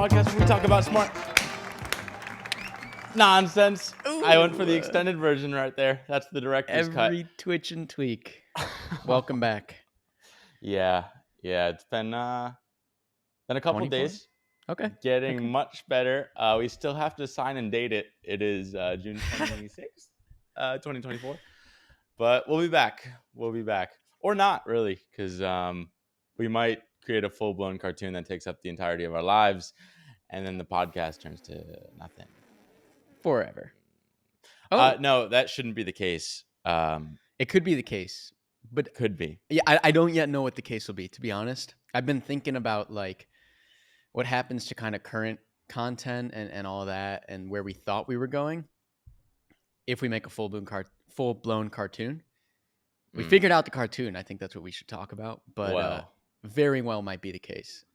podcast where we talk about smart nonsense. Ooh. I went for the extended version right there. That's the director's cut. Every twitch and tweak. Welcome back. Yeah. It's been a couple 24? days. Okay. Getting much better. We still have to sign and date it. It is June 26th, 2024. But we'll be back. Or not, really, because we might create a full-blown cartoon that takes up the entirety of our lives, and then the podcast turns to nothing. Forever. Oh. No, that shouldn't be the case. It could be the case, but Could be. yeah, I don't yet know what the case will be, to be honest. I've been thinking about like what happens to kind of current content and all that, and where we thought we were going if we make a full-blown cartoon. We figured out the cartoon. I think that's what we should talk about. But very well might be the case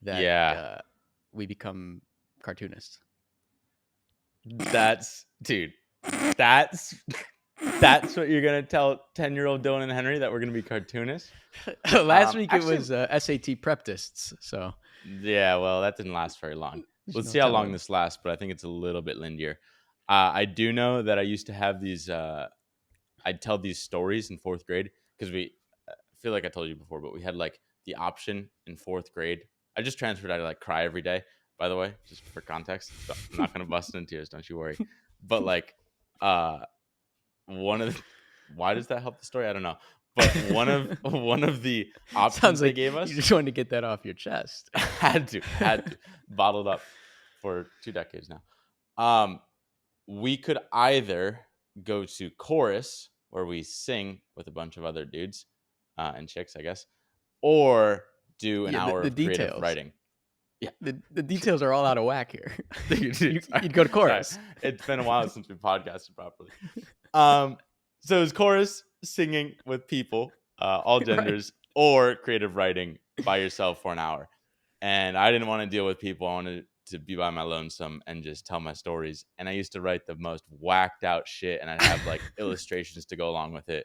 that we become cartoonists. That's what you're going to tell 10-year-old Dylan and Henry, that we're going to be cartoonists? Last week it was SAT preptists. So yeah, well, that didn't last very long. Let's see how long this lasts, but I think it's a little bit lindier. I do know that I used to have these I'd tell these stories in fourth grade, because I feel like I told you before, but we had like the option in fourth grade. I just transferred out to like cry every day, by the way, just for context. So I'm not going to bust into tears, don't you worry. But like, why does that help the story? I don't know. But one of the options sounds like they gave us. You just wanted to get that off your chest. had to bottled up for 2 decades now. We could either go to chorus, where we sing with a bunch of other dudes and chicks, I guess, or do an hour of creative details. writing. Yeah, the details are all out of whack here. You'd go to chorus. Sorry. It's been a while since we podcasted properly. So it was chorus, singing with people, all genders, or creative writing by yourself for an hour. And I didn't want to deal with people. I wanted to be by my lonesome and just tell my stories. And I used to write the most whacked out shit, and I'd have like illustrations to go along with it.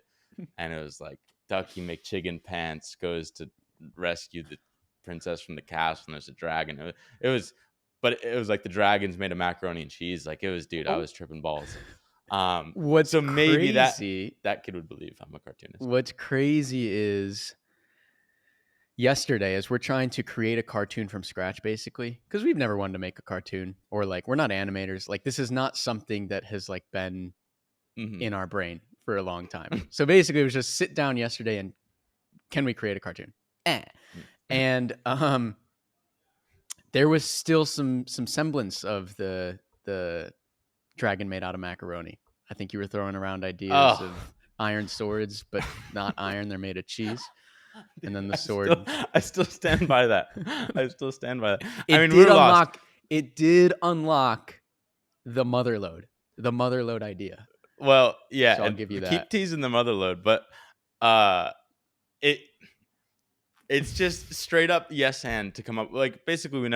And it was like Ducky McChicken Pants goes to rescue the princess from the castle, and there's a dragon. It was like the dragons made of macaroni and cheese. Like it was, dude, I was tripping balls. What's maybe crazy, that kid would believe I'm a cartoonist. What's crazy is yesterday, as we're trying to create a cartoon from scratch, basically, because we've never wanted to make a cartoon, or like we're not animators. Like this is not something that has like been in our brain for a long time. So basically, it was just sit down yesterday and can we create a cartoon? And there was still some semblance of the dragon made out of macaroni. I think you were throwing around ideas of iron swords, but not iron. They're made of cheese. And then the sword. I still stand by that. It did unlock the mother load idea. Well, yeah, so I'll give you that. Keep teasing the mother load, but it's just straight up yes and to come up. Like basically,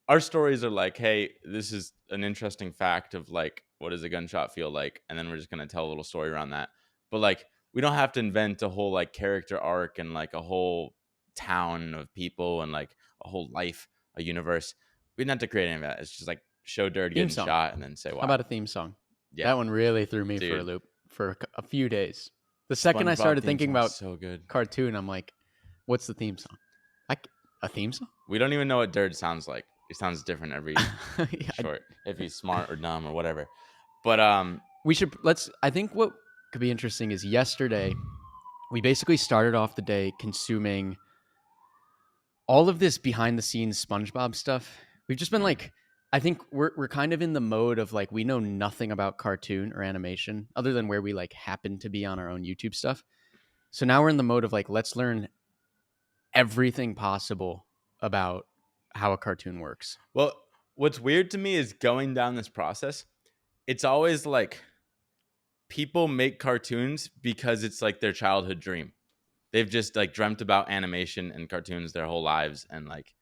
our stories are like, hey, this is an interesting fact of like, what does a gunshot feel like, and then we're just gonna tell a little story around that. But like, we don't have to invent a whole like character arc and like a whole town of people and like a whole life, a universe. We didn't have to create any of that. It's just like show Dirt getting shot and then say, wow. How about a theme song? Yeah. That one really threw me for a loop for a few days. The second I started thinking about cartoon, I'm like, what's the theme song? Like a theme song? We don't even know what Dirt sounds like. It sounds different every short, if he's smart or dumb or whatever. But I think what could be interesting is yesterday we basically started off the day consuming all of this behind the scenes SpongeBob stuff. We've just been like, I think we're kind of in the mode of like, we know nothing about cartoon or animation other than where we like happen to be on our own YouTube stuff. So now we're in the mode of like, let's learn everything possible about how a cartoon works. Well, what's weird to me is going down this process. It's always like people make cartoons because it's like their childhood dream. They've just like dreamt about animation and cartoons their whole lives, and like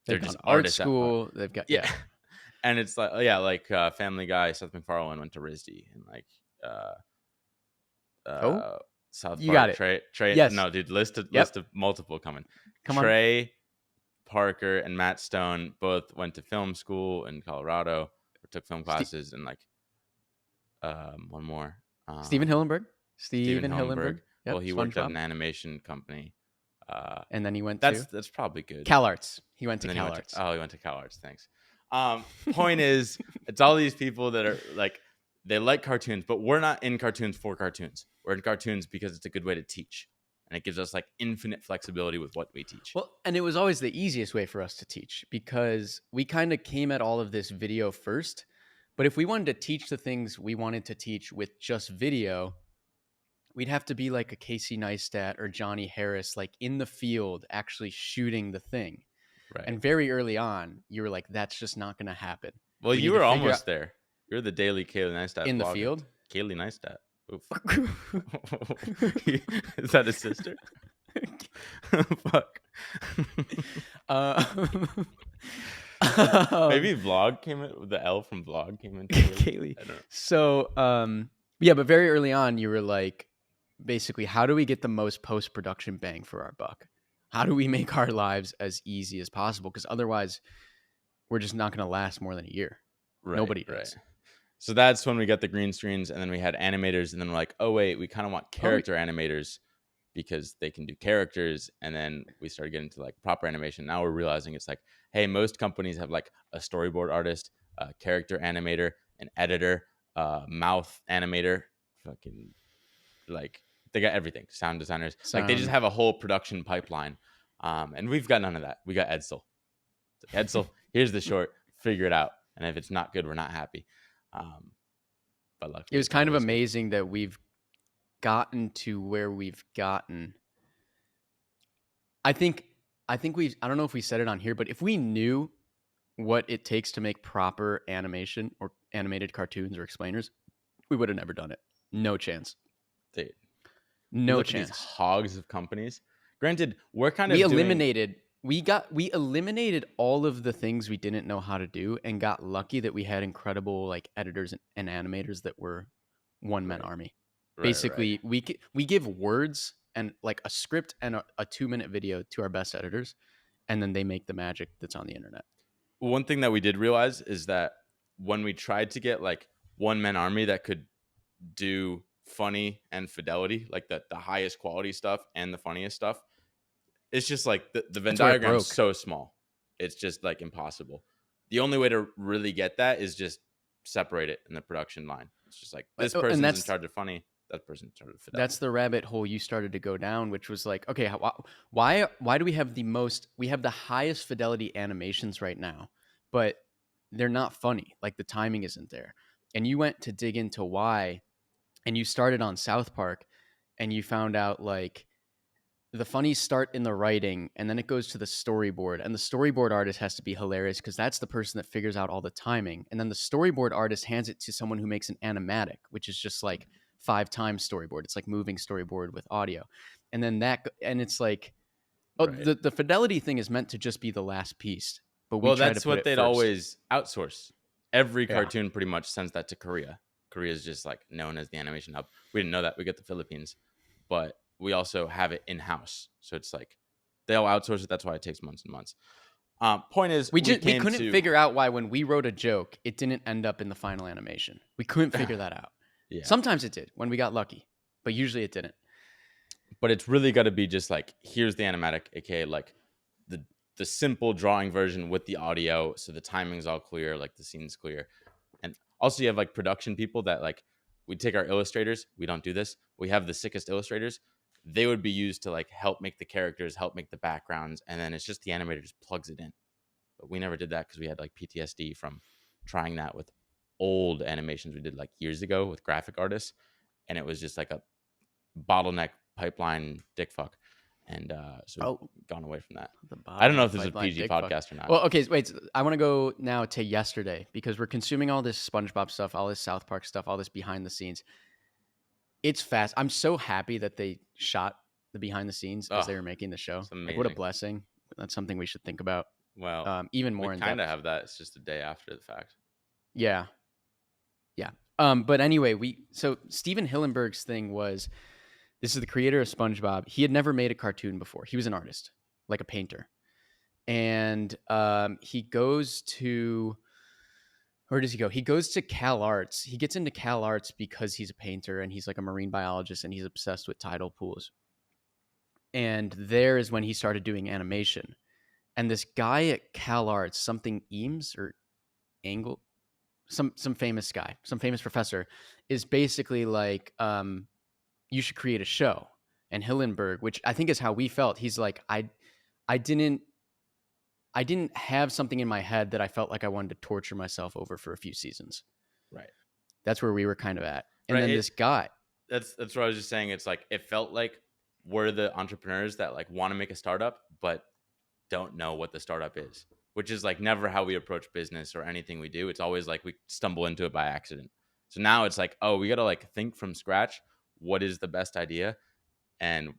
they're just art school. They've got and it's like like Family Guy. Seth MacFarlane went to RISD, and like South Park. You got it. Trey. Yes. No, dude. List of multiple coming. Come Trey on. Parker and Matt Stone both went to film school in Colorado, or took film Ste- classes, and like one more. Steven Hillenburg. Steven Steven Hillenburg. Hillenburg. Well, Yep. he worked at SpongeBob. an animation company. And then he went That's to probably good. CalArts. He went to And then he went to CalArts. he went to CalArts. Thanks. Point is, it's all these people that are like, they like cartoons, but we're not in cartoons for cartoons. We're in cartoons because it's a good way to teach, and it gives us like infinite flexibility with what we teach. Well, and it was always the easiest way for us to teach because we kind of came at all of this video first. But if we wanted to teach the things we wanted to teach with just video, we'd have to be like a Casey Neistat or Johnny Harris, like in the field, actually shooting the thing. Right. And very early on, you were like, that's just not going to happen. Well, you were almost there. You're the daily Kaylee Neistat in vlogger. the field. Kaylee Neistat. Oof. Is that his sister? Fuck. Maybe vlog came in. The L from vlog came into Kaylee. I don't know. So, yeah, but very early on, you were like, basically, how do we get the most post-production bang for our buck? How do we make our lives as easy as possible? Because otherwise, we're just not going to last more than a year. Right, Nobody does. Right. So that's when we got the green screens, and then we had animators, and then we're like, oh wait, we kind of want character animators because they can do characters. And then we started getting to like proper animation. Now we're realizing it's like, hey, most companies have like a storyboard artist, a character animator, an editor, mouth animator, fucking like they got everything. Sound designers, like they just have a whole production pipeline. And we've got none of that. We got Edsel. Edsel, here's the short. Figure it out. And if it's not good, we're not happy. But luckily, it was kind of amazing that we've gotten to where we've gotten. I think I don't know if we said it on here, but if we knew what it takes to make proper animation or animated cartoons or explainers, we would have never done it. No chance. Dude, no chance. These hogs of companies. Granted, we're kind of we eliminated all of the things we didn't know how to do and got lucky that we had incredible like editors and animators that were one-man army. Basically, we give words and like a script and a 2-minute video to our best editors, and then they make the magic that's on the internet. One thing that we did realize is that when we tried to get like one-man army that could do funny and fidelity, like the highest quality stuff and the funniest stuff, it's just like the Venn diagram is so small. It's just like impossible. The only way to really get that is just separate it in the production line. It's just like this person's in charge of funny, that person's in charge of fidelity. That's the rabbit hole you started to go down, which was like, okay, why do we have the highest fidelity animations right now, but they're not funny. Like the timing isn't there. And you went to dig into why, and you started on South Park, and you found out like the funnies start in the writing, and then it goes to the storyboard, and the storyboard artist has to be hilarious because that's the person that figures out all the timing. And then the storyboard artist hands it to someone who makes an animatic, which is just like 5 times storyboard. It's like moving storyboard with audio. And then it's like, the fidelity thing is meant to just be the last piece. But that's what they'd always outsource. Every cartoon pretty much sends that to Korea. Korea is just like known as the animation hub. We didn't know that. We get the Philippines, but we also have it in-house. So it's like they'll outsource it. That's why it takes months and months. Point is, we couldn't figure out why when we wrote a joke, it didn't end up in the final animation. We couldn't figure that out. Yeah. Sometimes it did when we got lucky, but usually it didn't. But it's really got to be just like, here's the animatic, aka like the simple drawing version with the audio, so the timing's all clear, like the scene's clear. And also you have like production people that like, we take our illustrators. We don't do this. We have the sickest illustrators. They would be used to like help make the characters, help make the backgrounds, and then it's just the animator just plugs it in. But we never did that because we had like PTSD from trying that with old animations we did like years ago with graphic artists, and it was just like a bottleneck pipeline dick fuck. And so we've gone away from that. I don't know if this is a PG podcast or not. Well, okay, wait. I want to go now to yesterday because we're consuming all this SpongeBob stuff, all this South Park stuff, all this behind the scenes. It's fast. I'm so happy that they shot the behind the scenes as they were making the show. Like, what a blessing. That's something we should think about. Well, even more we kind of have that. It's just a day after the fact. Yeah. But anyway, so Steven Hillenburg's thing was, this is the creator of SpongeBob. He had never made a cartoon before. He was an artist, like a painter. and he goes to, where does he go? He goes to Cal Arts. He gets into Cal Arts because he's a painter and he's like a marine biologist and he's obsessed with tidal pools. And there is when he started doing animation. And this guy at Cal Arts, something Eames or Angle, some famous guy, some famous professor, is basically like, you should create a show. And Hillenberg, which I think is how we felt, he's like, I didn't have something in my head that I felt like I wanted to torture myself over for a few seasons. Right. That's where we were kind of at. And Right. then this guy. That's what I was just saying. It's like, it felt like we're the entrepreneurs that like want to make a startup, but don't know what the startup is, which is like never how we approach business or anything we do. It's always like we stumble into it by accident. So now it's like, oh, we got to like think from scratch. What is the best idea? And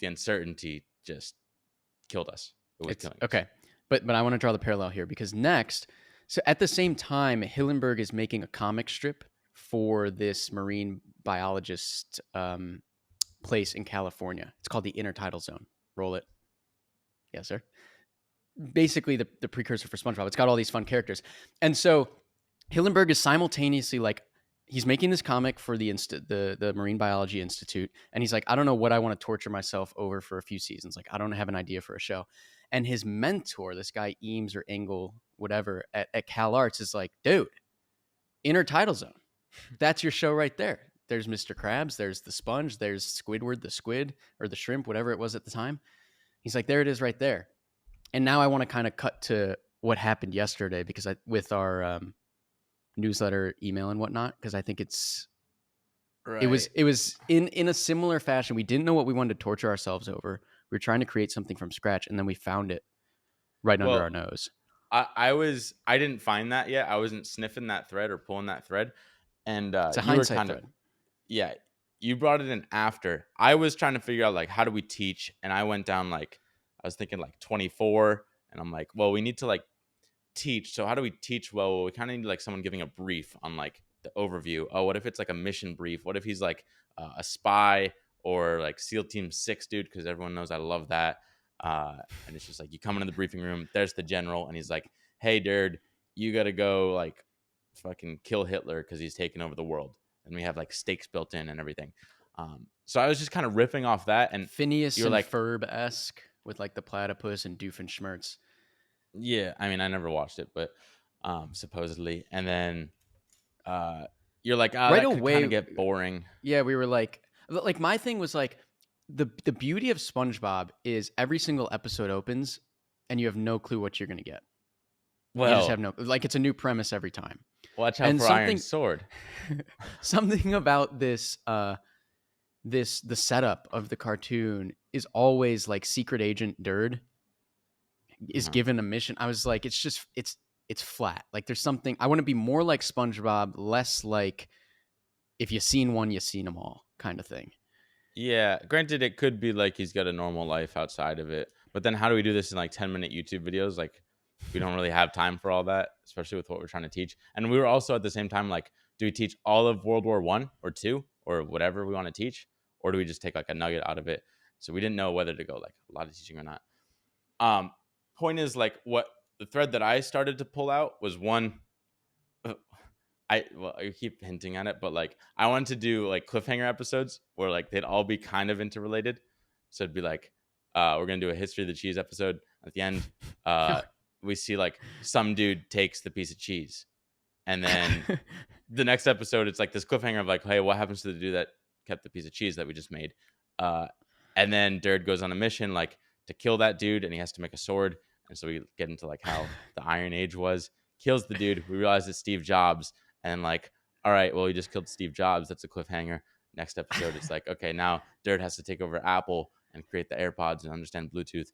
the uncertainty just killed us. It was killing us. Okay. But I want to draw the parallel here because next, so at the same time, Hillenberg is making a comic strip for this marine biologist place in California. It's called the Intertidal Zone. Roll it. Yes, sir. Basically the precursor for SpongeBob. It's got all these fun characters. And so Hillenberg is simultaneously like, he's making this comic for the Marine Biology Institute. And he's like, I don't know what I want to torture myself over for a few seasons. Like, I don't have an idea for a show. And his mentor, this guy Eames or Engel, whatever, at Cal Arts is like, dude, Intertidal Zone. That's your show right there. There's Mr. Krabs. There's the sponge. There's Squidward, the squid, or the shrimp, whatever it was at the time. He's like, there it is right there. And now I want to kind of cut to what happened yesterday because with our newsletter, email, and whatnot, because I think Right. it was in a similar fashion. We didn't know what we wanted to torture ourselves over. We were trying to create something from scratch, and then we found it right under our nose. I didn't find that yet. I wasn't sniffing that thread or pulling that thread. And it's a hindsight thread. Yeah, you brought it in after. I was trying to figure out like, how do we teach? And I went down like, I was thinking like 24, and I'm like, well, we need to like teach. So how do we teach? Well, we kind of need like someone giving a brief on like the overview. Oh, what if it's like a mission brief? What if he's like a spy or like SEAL Team 6 dude? Because everyone knows I love that. And it's just like, you come into the briefing room, there's the general, and he's like, hey, dude, you got to go like fucking kill Hitler because he's taking over the world. And we have like stakes built in and everything. So I was just kind of riffing off that. And Phineas and like Ferb-esque with like the platypus and Doofenshmirtz. Yeah, I mean, I never watched it, but supposedly. And then you're like, oh, right away, kind of get boring. Yeah, we were like my thing was like, the beauty of SpongeBob is every single episode opens and you have no clue what you're going to get. Well, you just have no, like, it's a new premise every time. Watch out for Iron Sword. Something about this, the setup of the cartoon is always like Secret Agent Derd is given a mission. I was like, it's flat. Like, there's something, I want to be more like SpongeBob, less like if you've seen one, you've seen them all kind of thing. Yeah, granted, it could be like he's got a normal life outside of it. But then how do we do this in like 10-minute YouTube videos? Like, we don't really have time for all that, especially with what we're trying to teach. And we were also at the same time like, do we teach all of World War I or II or whatever we want to teach? Or do we just take like a nugget out of it? So we didn't know whether to go like a lot of teaching or not. Point is, like, what the thread that I started to pull out was one. I keep hinting at it, but like, I wanted to do like cliffhanger episodes where like they'd all be kind of interrelated. So it'd be like, we're gonna do a history of the cheese episode. At the end, we see like some dude takes the piece of cheese, and then the next episode it's like this cliffhanger of like, hey, what happens to the dude that kept the piece of cheese that we just made? And then Derd goes on a mission like to kill that dude, and he has to make a sword. And so we get into like how the Iron Age was. Kills the dude. We realize it's Steve Jobs. And like, all right, well, he just killed Steve Jobs. That's a cliffhanger. Next episode, it's like, okay, now Derd has to take over Apple and create the AirPods and understand Bluetooth.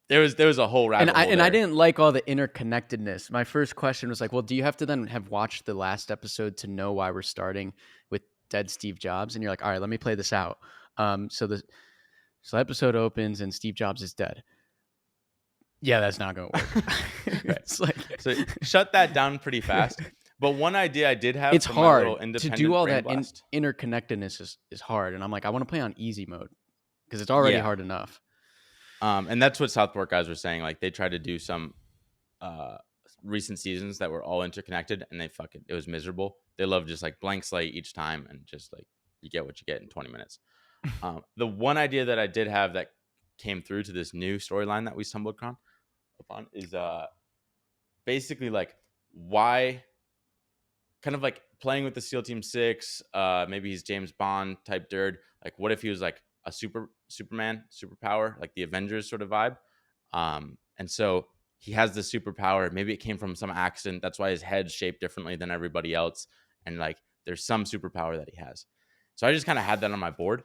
There was a whole rabbit hole and I didn't like all the interconnectedness. My first question was like, well, do you have to then have watched the last episode to know why we're starting with dead Steve Jobs? And you're like, all right, let me play this out. So the episode opens and Steve Jobs is dead. Yeah, that's not going to work. It's like, so shut that down pretty fast. But one idea I did have, it's hard to do all that. Interconnectedness is hard. And I'm like, I want to play on easy mode because it's already hard enough. And that's what South Park guys were saying. Like they tried to do some uh recent seasons that were all interconnected, and it was miserable. They love just like blank slate each time, and just like you get what you get in 20 minutes. The one idea that I did have that came through to this new storyline that we stumbled upon is basically like why kind of like playing with the SEAL Team 6. Maybe he's James Bond type dirt. Like, what if he was like a Superman superpower, like the Avengers sort of vibe? And so he has this superpower. Maybe it came from some accident. That's why his head's shaped differently than everybody else. And like, there's some superpower that he has. So I just kind of had that on my board.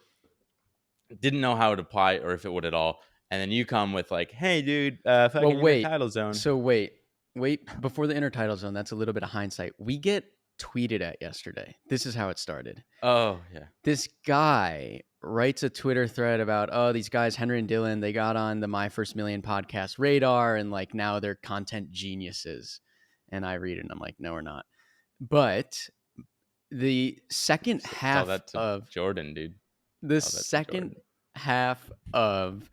Didn't know how it would apply or if it would at all. And then you come with like, hey, dude, fucking intertidal zone. So wait. Before the intertidal zone, that's a little bit of hindsight. We get tweeted at yesterday. This is how it started. Oh, yeah. This guy writes a Twitter thread about, oh, these guys, Henry and Dylan, they got on the My First Million podcast radar, and like now they're content geniuses. And I read it and I'm like, no, we're not. But the second half of Jordan, dude. The second half of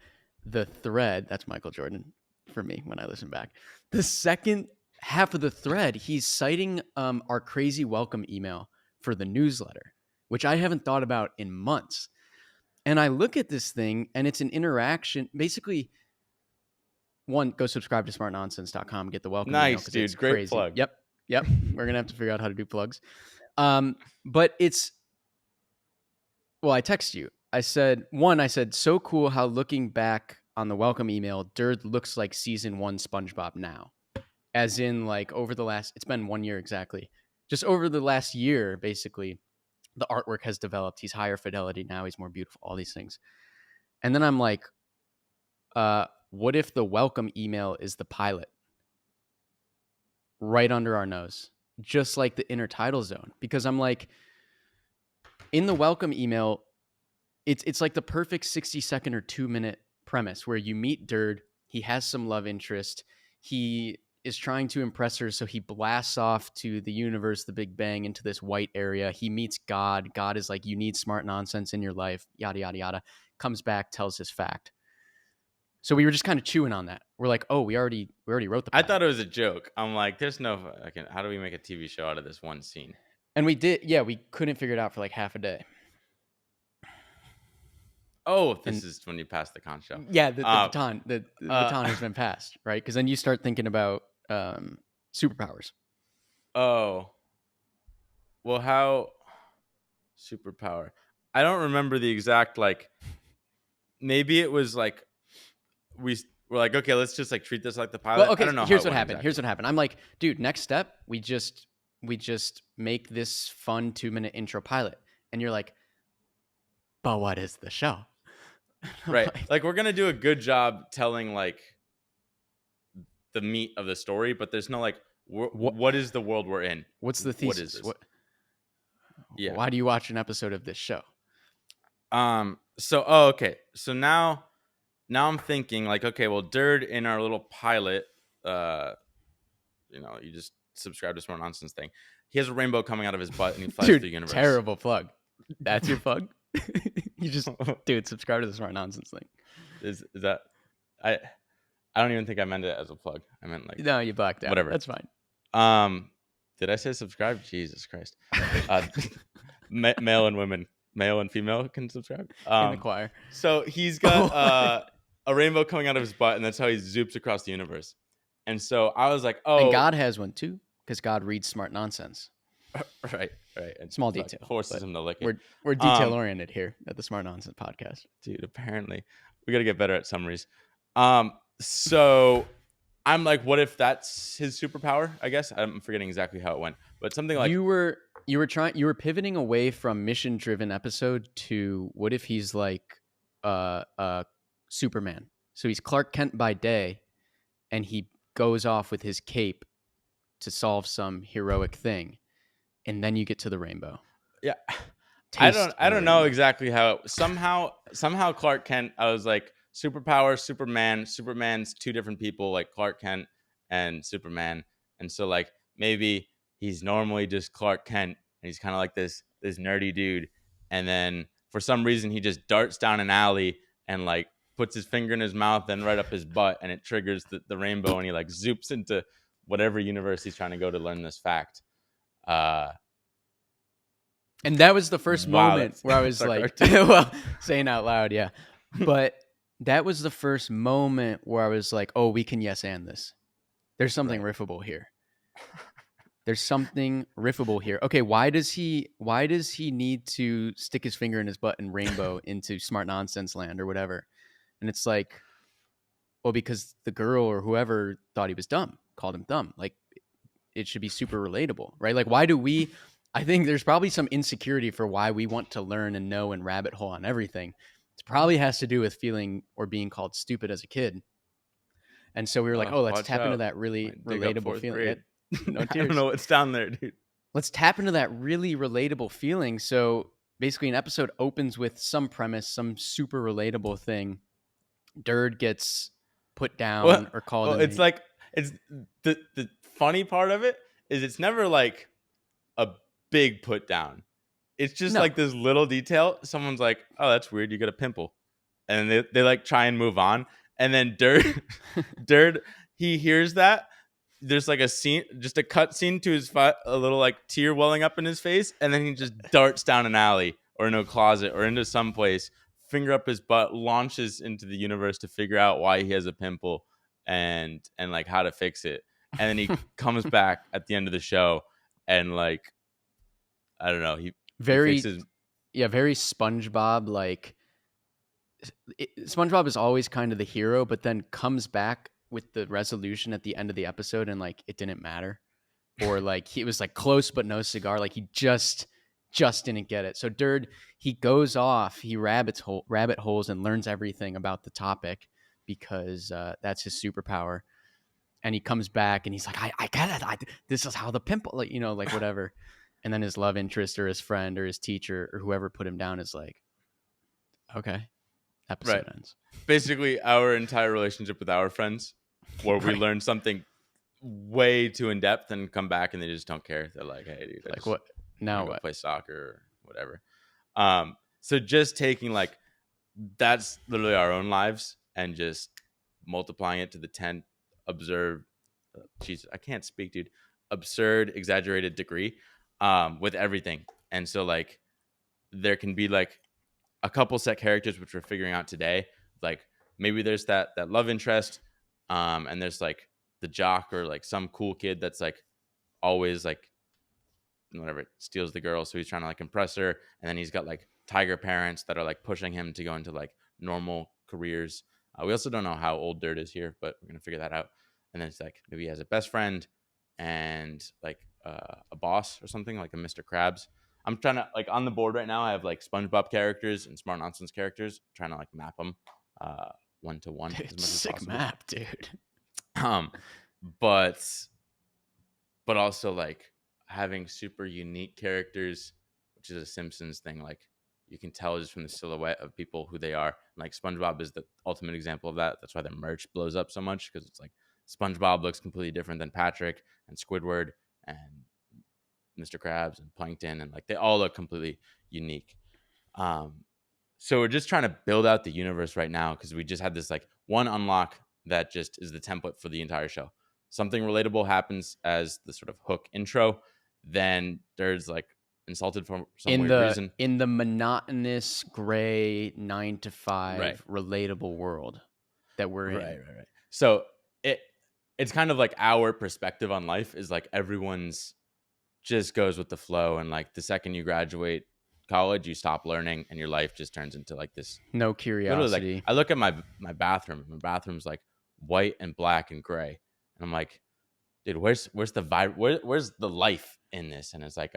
the thread, that's Michael Jordan for me when I listen back. The second half of the thread, he's citing our crazy welcome email for the newsletter, which I haven't thought about in months. And I look at this thing and it's an interaction. Basically, one, go subscribe to smartnonsense.com, get the welcome email. Nice, dude. Great crazy. Plug. Yep. We're going to have to figure out how to do plugs. But I text you. I said, so cool how looking back on the welcome email, Dirt looks like season 1 Spongebob now. As in, like, it's been 1 year exactly. Just over the last year, basically, the artwork has developed. He's higher fidelity now. He's more beautiful, all these things. And then I'm like, what if the welcome email is the pilot? Right under our nose. Just like the intertidal zone. Because I'm like, in the welcome email, it's like the perfect 60-second or 2-minute premise where you meet Dirt. He has some love interest. He is trying to impress her, so he blasts off to the universe, the Big Bang, into this white area. He meets God. God is like, you need smart nonsense in your life, yada, yada, yada. Comes back, tells his fact. So we were just kind of chewing on that. We're like, oh, we already wrote the pilot. I thought it was a joke. I'm like, there's no, how do we make a TV show out of this one scene? And we did, we couldn't figure it out for like half a day. Oh, this is when you pass the con show. Yeah, the baton. The baton has been passed, right? Because then you start thinking about superpowers. Oh. Well, how superpower? I don't remember the exact, like, maybe it was like, we're like, okay, let's just like treat this like the pilot. Well, okay, I don't know. Here's what happened. I'm like, dude, next step, we just make this fun 2-minute intro pilot. And you're like, but what is the show? Right. Like, we're going to do a good job telling like the meat of the story, but there's no like, what is the world we're in? What's the thesis? What is this? Yeah. Why do you watch an episode of this show? Okay. So now I'm thinking like, okay, well, Dirt in our little pilot, you just subscribe to Smart Nonsense thing. He has a rainbow coming out of his butt and he flies through the universe. Terrible plug. That's your plug? You just, dude, subscribe to the Smart Nonsense thing. Is that, I don't even think I meant it as a plug. I meant like, no, you blacked out. Whatever. That's fine. Did I say subscribe? Jesus Christ. Male and female can subscribe. In the choir. So he's got a rainbow coming out of his butt, and that's how he zoops across the universe. And so I was like, oh. And God has one too, because God reads Smart Nonsense. Right. And small detail. Forces him to lick it. We're detail oriented here at the Smart Nonsense podcast. Dude, apparently. We got to get better at summaries. So I'm like, what if that's his superpower? I guess I'm forgetting exactly how it went, but something like you were pivoting away from mission driven episode to what if he's like Superman? So he's Clark Kent by day, and he goes off with his cape to solve some heroic thing, and then you get to the rainbow. Yeah, I don't know exactly how. Somehow Clark Kent. I was like, superpower, Superman. Superman's two different people, like Clark Kent and Superman. And so like maybe he's normally just Clark Kent and he's kind of like this nerdy dude. And then for some reason he just darts down an alley and like puts his finger in his mouth, then right up his butt, and it triggers the rainbow, and he like zoops into whatever universe he's trying to go to learn this fact. And that was the first Wow, moment where I was like, cartoon. well, saying out loud, yeah. But that was the first moment where I was like, oh, we can yes and this. There's something riffable here. There's something riffable here. Okay, why does he need to stick his finger in his butt and rainbow into smart nonsense land or whatever? And it's like, well, because the girl or whoever thought he was dumb, called him dumb. Like, it should be super relatable, right? Like, why do we? I think there's probably some insecurity for why we want to learn and know and rabbit hole on everything. It probably has to do with feeling or being called stupid as a kid. And so we were like, oh, let's tap into that really relatable feeling. No tears. I don't know what's down there, dude. Let's tap into that really relatable feeling. So basically, an episode opens with some premise, some super relatable thing. Derd gets put down or called. Well, it's like, it's the funny part of it is it's never like a big put down. It's just like this little detail. Someone's like, oh, that's weird, you got a pimple. And they like try and move on. And then Derd, he hears that. There's like a scene, just a cut scene to his a little like tear welling up in his face, and then he just darts down an alley or in a closet or into some place, finger up his butt, launches into the universe to figure out why he has a pimple and like how to fix it. And then he comes back at the end of the show and like, I don't know, he fixes. Very SpongeBob. Like, SpongeBob is always kind of the hero, but then comes back with the resolution at the end of the episode, and like it didn't matter, or like he was like close but no cigar. Like he just didn't get it. So Derd, he goes off, he rabbit holes and learns everything about the topic because that's his superpower. And he comes back and he's like, I get it. This is how the pimple, like, you know, like whatever. And then his love interest or his friend or his teacher or whoever put him down is like, okay, episode ends. Basically, our entire relationship with our friends, where we learn something way too in depth and come back and they just don't care. They're like, hey, dude, like what? Now what? Play soccer or whatever. So just taking like, that's literally our own lives and just multiplying it to the 10th absurd, I can't speak, dude. Absurd, exaggerated degree, with everything. And so like, there can be like a couple set characters which we're figuring out today. Like maybe there's that love interest, and there's like the jock or like some cool kid that's like always like whatever, steals the girl, so he's trying to like impress her. And then he's got like tiger parents that are like pushing him to go into like normal careers. We also don't know how old Derd is here, but we're gonna figure that out. And then it's like maybe he has a best friend and like a boss or something, like a Mr. Krabs. I'm trying to, like, on the board right now, I have like SpongeBob characters and Smart Nonsense characters. I'm trying to like map them one to one as much as sick possible. Map, dude. But also like having super unique characters, which is a Simpsons thing. Like you can tell just from the silhouette of people who they are. Like SpongeBob is the ultimate example of that. That's why the merch blows up so much, because it's like SpongeBob looks completely different than Patrick and Squidward and Mr. Krabs and Plankton, and like they all look completely unique. So we're just trying to build out the universe right now, because we just had this like one unlock that just is the template for the entire show. Something relatable happens as the sort of hook intro. Then there's like insulted for some weird reason in the monotonous gray 9 to 5 relatable world that we're in. Right. So it's kind of like our perspective on life is like everyone's just goes with the flow, and like the second you graduate college, you stop learning and your life just turns into like this no curiosity. Like, I look at my bathroom. My bathroom's like white and black and gray, and I'm like, dude, where's the vibe? Where's the life in this? And it's like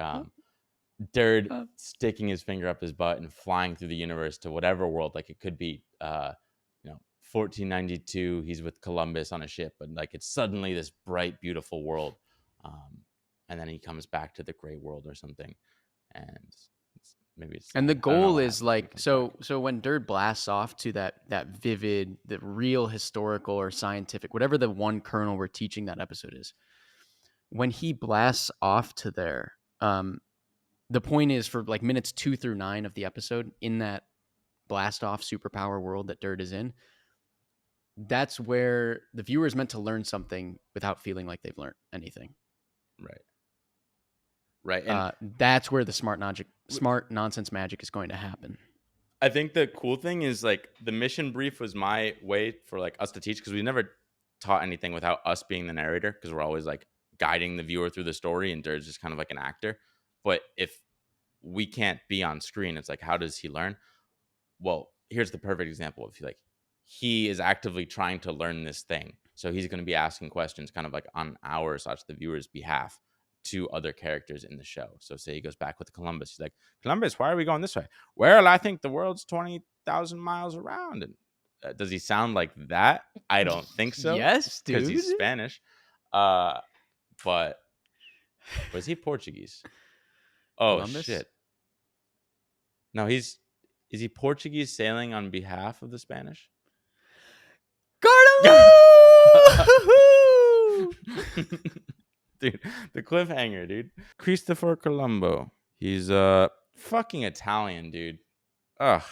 Derd sticking his finger up his butt and flying through the universe to whatever world. Like it could be 1492, he's with Columbus on a ship, but like it's suddenly this bright, beautiful world. And then he comes back to the gray world or something. And and the goal is like, so when Derd blasts off to that vivid, the real historical or scientific, whatever the one kernel we're teaching that episode is, when he blasts off to there, the point is for like minutes 2 through 9 of the episode, in that blast off superpower world that Derd is in, that's where the viewer is meant to learn something without feeling like they've learned anything. Right. And that's where the smart nonsense magic is going to happen. I think the cool thing is like the mission brief was my way for like us to teach, because we never taught anything without us being the narrator, because we're always like guiding the viewer through the story and Dirge just kind of like an actor. But if we can't be on screen, it's like, how does he learn? Well, here's the perfect example. If he is actively trying to learn this thing, so he's going to be asking questions kind of like on our / the viewer's behalf to other characters in the show. So say he goes back with Columbus, he's like, Columbus, why are we going this way? Well, I think the world's 20,000 miles around. And does he sound like that? I don't think so. Yes, dude, because he's Spanish. But was he Portuguese? Oh, Columbus? shit. No, is he Portuguese sailing on behalf of the Spanish? Cardamom! Dude, the cliffhanger, dude. Christopher Colombo. He's fucking Italian, dude. Ugh.